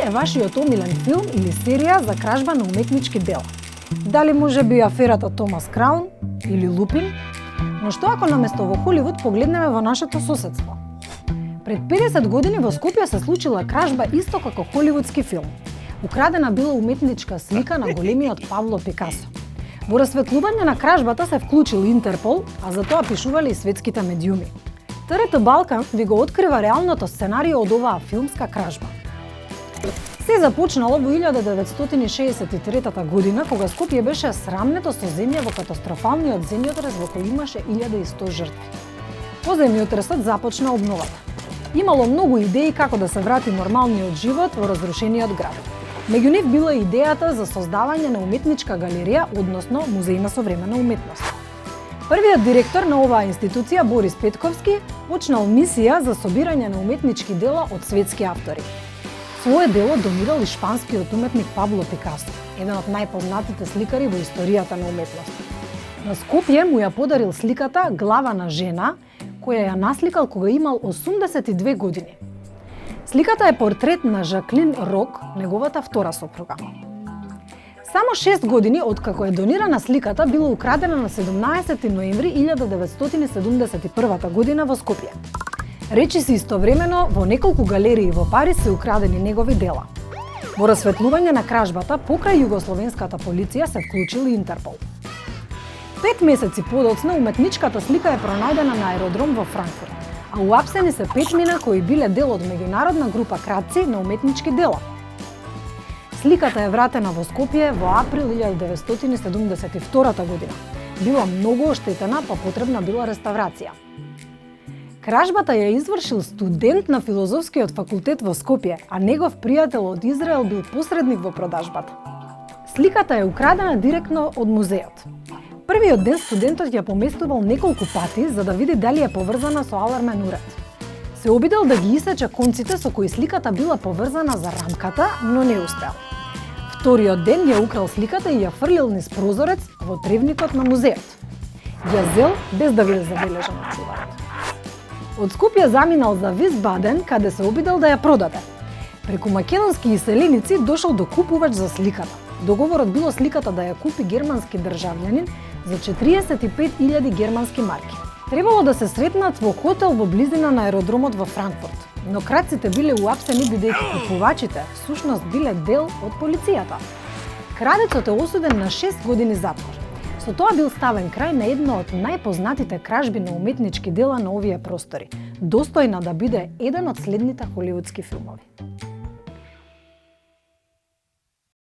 е вашиот омилен филм или серија за кражба на уметнички дела? Дали може би аферата Томас Краун или Лупин? Но што ако наместо во Холивуд погледнеме во нашето соседство? Пред 50 години во Скопје се случила кражба исто како холивудски филм. Украдена била уметничка слика на големиот Пабло Пикасо. Во расветлување на кражбата се вклучил Интерпол, а за тоа пишувале и светските медиуми. ТРТ Балкан ви го открива реалното сценарио од оваа филмска кражба. Се започнало во 1963 година, кога Скопје беше срамнето со земја во катастрофалниот земјотрес во кој имаше 1100 жртви. По земјотресот започна обновата. Имало многу идеи како да се врати нормалниот живот во разрушениот град. Меѓу нив била идејата за создавање на уметничка галерија, односно музеј на современа уметност. Првиот директор на оваа институција, Борис Петковски, почнал мисија за собирање на уметнички дела од светски автори. Свое дело донирал и шпанскиот уметник Пабло Пикасо, еден од најпознатите сликари во историјата на уметноста. На Скопје му ја подарил сликата Глава на жена, која ја насликал кога имал 82 години. Сликата е портрет на Жаклин Рок, неговата втора сопруга. Само 6 години откако е донирана сликата била украдена на 17 ноември 1971 година во Скопје. Речи се истовремено во неколку галерии во Париз се украдени негови дела. Во расветлување на кражбата покрај југословенската полиција се вклучил и Интерпол. 5 месеци подоцна уметничката слика е пронајдена на аеродром во Франкфурт, а уапсени се 5 мина кои биле дел од меѓународна група кратци на уметнички дела. Сликата е вратена во Скопје во април 1972 година. Била многу оштетена, па потребна била реставрација. Кражбата ја извршил студент на филозофскиот факултет во Скопје, а негов пријател од Израел бил посредник во продажбата. Сликата е украдена директно од музеот. Првиот ден студентот ја поместувал неколку пати за да види дали е поврзана со алармен уред. Се обидел да ги исече конците со кои сликата била поврзана за рамката, но не успеал. Вториот ден ја украл сликата и ја фрлил низ прозорец во тревникот на музеот. Ја зел без да биде забележан од чуварот. Од Скопје заминал за Висбаден, каде се обидел да ја продаде. Преку македонски иселеници дошол до купувач за сликата. Договорот било сликата да ја купи германски државјанин за 45.000 германски марки. Требало да се сретнат во хотел во близина на аеродромот во Франкфурт, но крадците биле уапсени бидејќи купувачите всушност биле дел од полицијата. Крадецот е осуден на 6 години затвор. Со тоа бил ставен крај на едно од најпознатите кражби на уметнички дела на овие простори, достојна да биде еден од следните холивудски филмови.